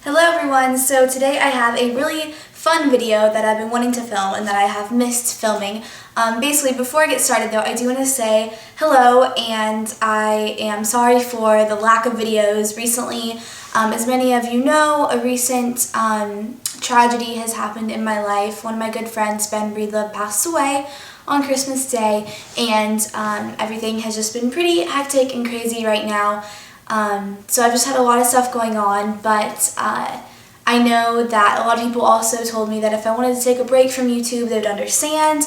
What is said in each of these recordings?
Hello everyone, so today I have a really fun video that I've been wanting to film and that I have missed filming. Basically, before I get started though, I do want to say hello and I am sorry for the lack of videos recently. As many of you know, a recent tragedy has happened in my life. One of my good friends, Ben Breedlove, passed away on Christmas Day, and everything has just been pretty hectic and crazy right now. So I've just had a lot of stuff going on, but I know that a lot of people also told me that if I wanted to take a break from YouTube, they would understand.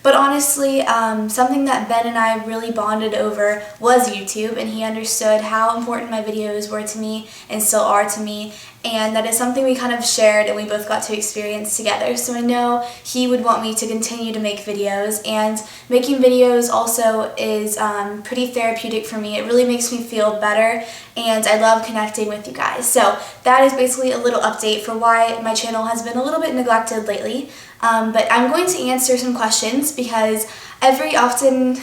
But honestly, something that Ben and I really bonded over was YouTube, and he understood how important my videos were to me and still are to me, and that is something we kind of shared and we both got to experience together. So I know he would want me to continue to make videos, and making videos also is pretty therapeutic for me. It really makes me feel better, and I love connecting with you guys. So that is basically a little update for why my channel has been a little bit neglected lately. But I'm going to answer some questions because every now and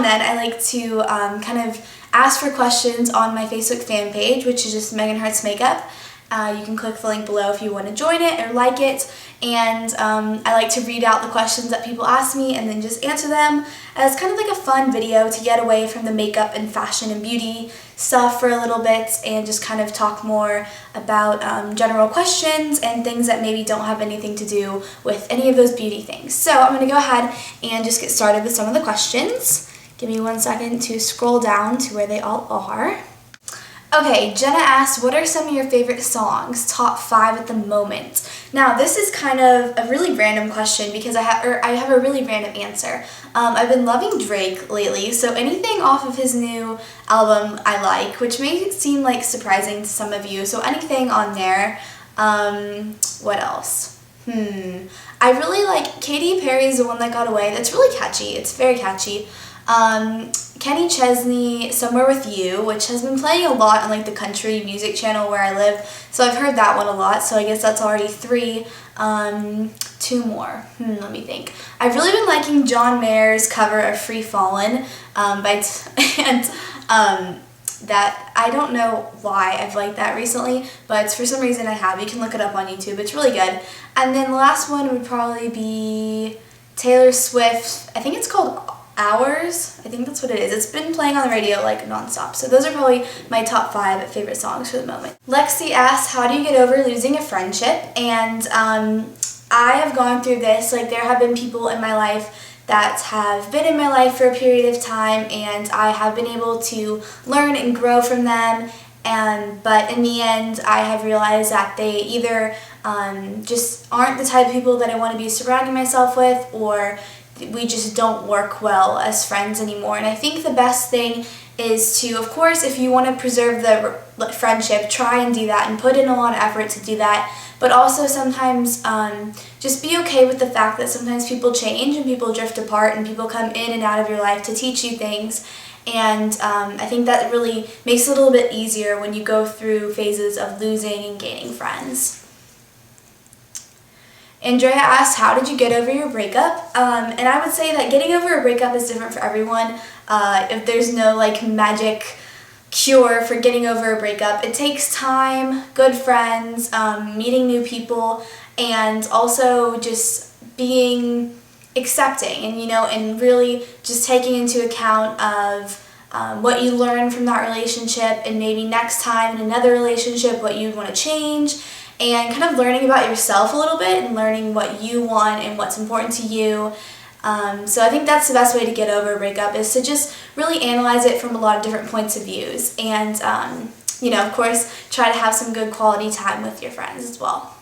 then I like to kind of ask for questions on my Facebook fan page, which is just Megan Hearts Makeup. You can click the link below if you want to join it or like it, and I like to read out the questions that people ask me and then just answer them as kind of like a fun video to get away from the makeup and fashion and beauty stuff for a little bit and just kind of talk more about general questions and things that maybe don't have anything to do with any of those beauty things. So I'm going to go ahead and just get started with some of the questions. Give me 1 second to scroll down to where they all are. Okay, Jenna asked, what are some of your favorite songs, top 5 at the moment? Now, this is kind of a really random question because I have a really random answer. I've been loving Drake lately, so anything off of his new album I like, which may seem like surprising to some of you, so anything on there. What else? I really like Katy Perry's The One That Got Away. That's really catchy. It's very catchy. Kenny Chesney, Somewhere With You, which has been playing a lot on like the country music channel where I live, so I've heard that one a lot, so I guess that's already 3. 2 more. Let me think. I've really been liking John Mayer's cover of Free Fallin', that I don't know why I've liked that recently, but for some reason I have. You can look it up on YouTube. It's really good. And then the last one would probably be Taylor Swift. I think it's called Hours. I think that's what it is. It's been playing on the radio like nonstop. So those are probably my top 5 favorite songs for the moment. Lexi asks, how do you get over losing a friendship? And I have gone through this. Like, there have been people in my life that have been in my life for a period of time, and I have been able to learn and grow from them. But in the end, I have realized that they either just aren't the type of people that I want to be surrounding myself with, or we just don't work well as friends anymore. And I think the best thing is to, of course, if you want to preserve the friendship, try and do that and put in a lot of effort to do that. But also sometimes just be okay with the fact that sometimes people change and people drift apart and people come in and out of your life to teach you things. And I think that really makes it a little bit easier when you go through phases of losing and gaining friends. Andrea asked, how did you get over your breakup? And I would say that getting over a breakup is different for everyone. If there's no like magic cure for getting over a breakup, it takes time, good friends, meeting new people, and also just being accepting and, and really just taking into account of what you learn from that relationship, and maybe next time in another relationship what you'd want to change. And kind of learning about yourself a little bit and learning what you want and what's important to you. So I think that's the best way to get over a breakup, is to just really analyze it from a lot of different points of views. And, of course, try to have some good quality time with your friends as well.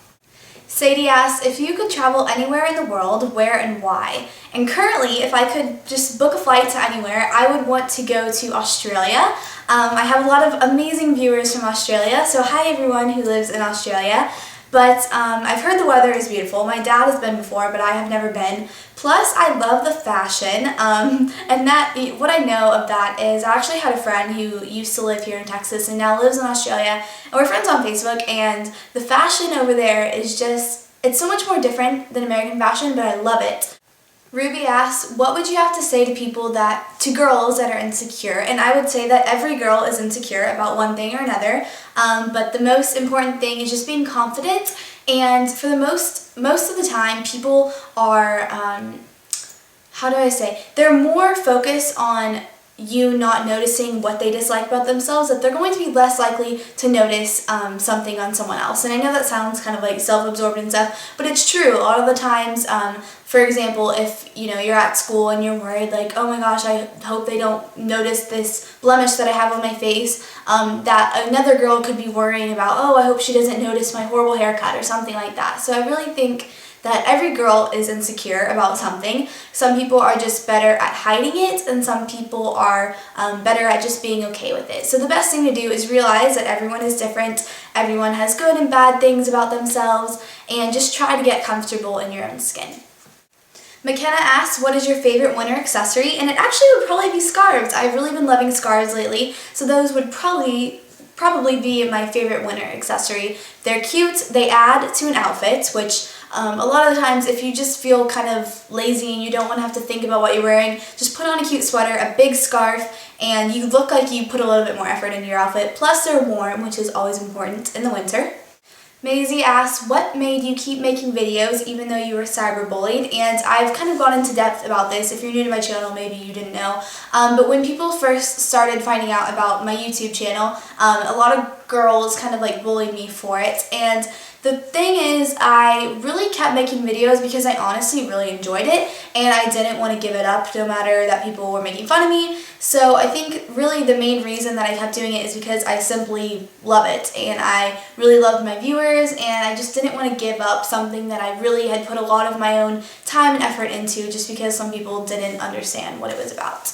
Sadie asks, if you could travel anywhere in the world, where and why? And currently, if I could just book a flight to anywhere, I would want to go to Australia. I have a lot of amazing viewers from Australia, so hi everyone who lives in Australia. But I've heard the weather is beautiful. My dad has been before, but I have never been. Plus, I love the fashion, and what I know of that is I actually had a friend who used to live here in Texas and now lives in Australia, and we're friends on Facebook, and the fashion over there is just, it's so much more different than American fashion, but I love it. Ruby asks, what would you have to say to girls that are insecure? And I would say that every girl is insecure about one thing or another, but the most important thing is just being confident. And for the most of the time, people are, they're more focused on you not noticing what they dislike about themselves, that they're going to be less likely to notice something on someone else. And I know that sounds kind of like self-absorbed and stuff, but it's true. A lot of the times, for example, if you're at school and you're worried like, oh my gosh, I hope they don't notice this blemish that I have on my face, that another girl could be worrying about, oh, I hope she doesn't notice my horrible haircut or something like that. So I really think that every girl is insecure about something. Some people are just better at hiding it, and some people are better at just being okay with it. So the best thing to do is realize that everyone is different, everyone has good and bad things about themselves, and just try to get comfortable in your own skin. McKenna asks, what is your favorite winter accessory? And it actually would probably be scarves. I've really been loving scarves lately, so those would probably be my favorite winter accessory. They're cute, they add to an outfit, which a lot of the times if you just feel kind of lazy and you don't want to have to think about what you're wearing, just put on a cute sweater, a big scarf, and you look like you put a little bit more effort into your outfit. Plus they're warm, which is always important in the winter. Maisie asks, what made you keep making videos even though you were cyberbullied? And I've kind of gone into depth about this. If you're new to my channel, maybe you didn't know. But when people first started finding out about my YouTube channel, a lot of girls kind of like bullied me for it. And the thing is, I really kept making videos because I honestly really enjoyed it, and I didn't want to give it up no matter that people were making fun of me. So I think really the main reason that I kept doing it is because I simply love it, and I really loved my viewers, and I just didn't want to give up something that I really had put a lot of my own time and effort into just because some people didn't understand what it was about.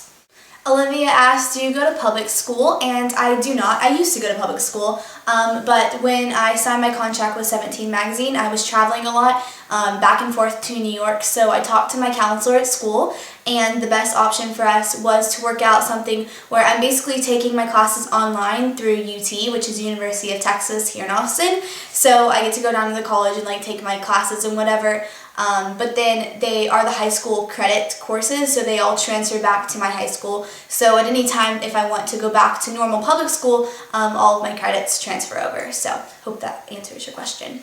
Olivia asked, do you go to public school? And I do not. I used to go to public school, but when I signed my contract with 17 magazine, I was traveling a lot, back and forth to New York, so I talked to my counselor at school, and the best option for us was to work out something where I'm basically taking my classes online through UT, which is University of Texas here in Austin, so I get to go down to the college and like take my classes and whatever. But then they are the high school credit courses, so they all transfer back to my high school. So at any time, if I want to go back to normal public school, all of my credits transfer over. So hope that answers your question.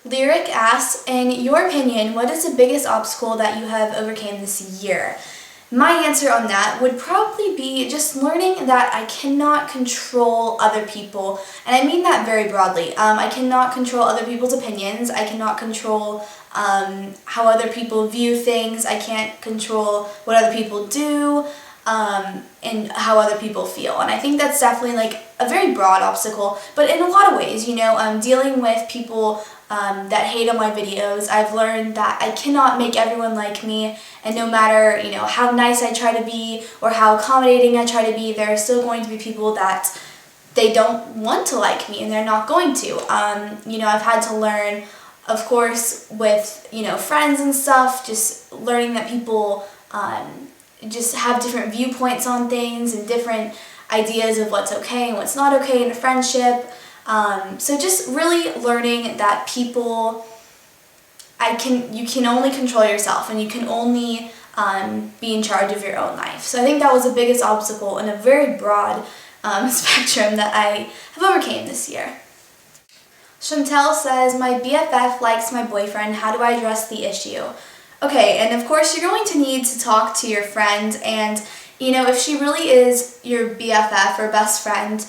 Lyric asks, in your opinion, what is the biggest obstacle that you have overcame this year? My answer on that would probably be just learning that I cannot control other people, and I mean that very broadly. I cannot control other people's opinions, I cannot control how other people view things, I can't control what other people do, and how other people feel. And I think that's definitely like a very broad obstacle, but in a lot of ways, dealing with people that hate on my videos, I've learned that I cannot make everyone like me, and no matter, how nice I try to be or how accommodating I try to be, there are still going to be people that they don't want to like me, and they're not going to. I've had to learn, of course, with, friends and stuff, just learning that people just have different viewpoints on things and different ideas of what's okay and what's not okay in a friendship. So just really learning that people, you can only control yourself, and you can only be in charge of your own life. So I think that was the biggest obstacle in a very broad spectrum that I have overcame this year. Chantel says, my BFF likes my boyfriend. How do I address the issue? Okay, and of course you're going to need to talk to your friend, and if she really is your BFF or best friend,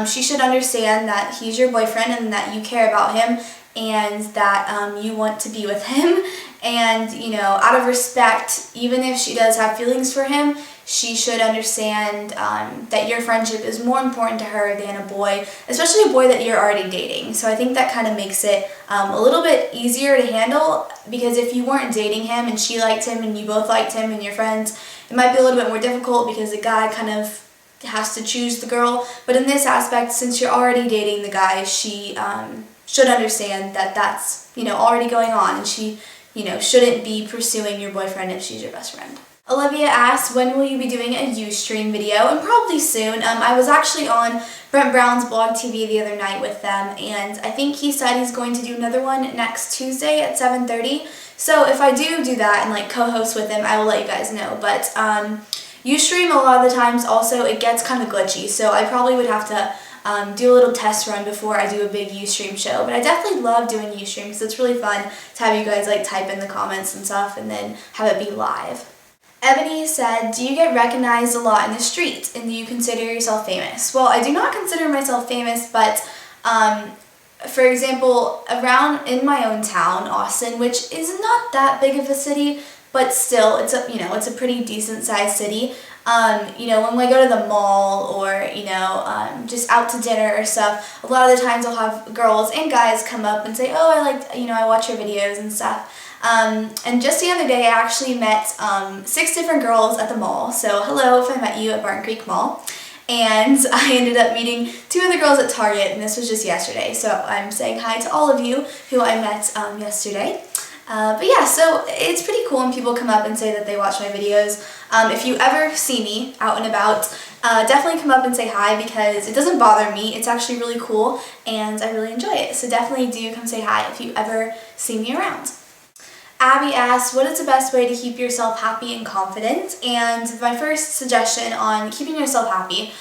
she should understand that he's your boyfriend and that you care about him and that you want to be with him. And, out of respect, even if she does have feelings for him, she should understand that your friendship is more important to her than a boy, especially a boy that you're already dating. So I think that kind of makes it a little bit easier to handle, because if you weren't dating him and she liked him and you both liked him and you're friends, it might be a little bit more difficult because the guy kind of has to choose the girl. But in this aspect, since you're already dating the guy, she should understand that that's, already going on, and she, shouldn't be pursuing your boyfriend if she's your best friend. Olivia asks, when will you be doing a Ustream video? And probably soon. I was actually on Brent Brown's Blog TV the other night with them, and I think he said he's going to do another one next Tuesday at 7:30. So if I do that and like co-host with him, I will let you guys know. But Ustream, a lot of the times also it gets kind of glitchy, so I probably would have to do a little test run before I do a big Ustream show. But I definitely love doing Ustream because it's really fun to have you guys like type in the comments and stuff and then have it be live. Ebony said, do you get recognized a lot in the street and do you consider yourself famous? Well, I do not consider myself famous, but for example, around in my own town, Austin, which is not that big of a city, but still, it's a pretty decent sized city. When we go to the mall or, just out to dinner or stuff, a lot of the times I'll have girls and guys come up and say, oh, I watch your videos and stuff. And just the other day, I actually met 6 different girls at the mall. So hello if I met you at Barton Creek Mall. And I ended up meeting 2 other girls at Target, and this was just yesterday. So I'm saying hi to all of you who I met yesterday. But yeah, so it's pretty cool when people come up and say that they watch my videos. If you ever see me out and about, definitely come up and say hi because it doesn't bother me. It's actually really cool and I really enjoy it. So definitely do come say hi if you ever see me around. Abby asked, what is the best way to keep yourself happy and confident? And my first suggestion on keeping yourself happy,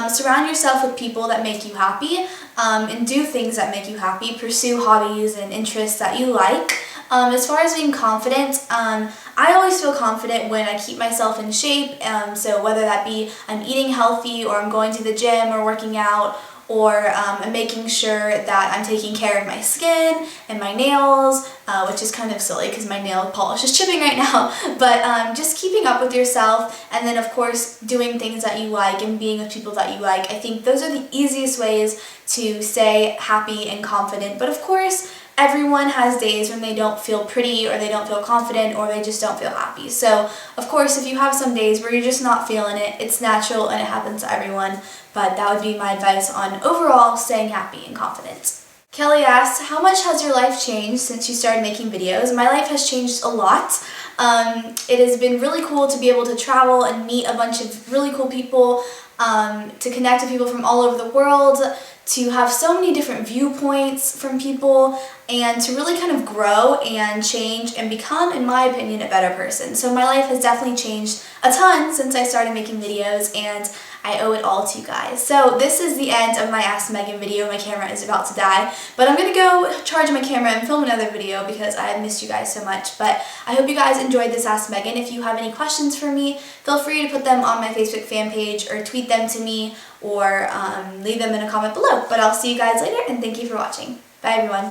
surround yourself with people that make you happy and do things that make you happy. Pursue hobbies and interests that you like. As far as being confident, I always feel confident when I keep myself in shape. So whether that be I'm eating healthy or I'm going to the gym or working out, or I'm making sure that I'm taking care of my skin and my nails, which is kind of silly because my nail polish is chipping right now, but just keeping up with yourself, and then of course doing things that you like and being with people that you like. I think those are the easiest ways to stay happy and confident, but of course everyone has days when they don't feel pretty or they don't feel confident or they just don't feel happy. So of course if you have some days where you're just not feeling it, it's natural and it happens to everyone, but that would be my advice on overall staying happy and confident. Kelly asked, how much has your life changed since you started making videos? My life has changed a lot. It has been really cool to be able to travel and meet a bunch of really cool people, to connect with people from all over the world, to have so many different viewpoints from people, and to really kind of grow and change and become, in my opinion, a better person. So my life has definitely changed a ton since I started making videos, and I owe it all to you guys. So this is the end of my Ask Megan video. My camera is about to die, but I'm gonna go charge my camera and film another video because I have missed you guys so much. But I hope you guys enjoyed this Ask Megan. If you have any questions for me, feel free to put them on my Facebook fan page or tweet them to me or leave them in a comment below. But I'll see you guys later, and thank you for watching. Bye everyone.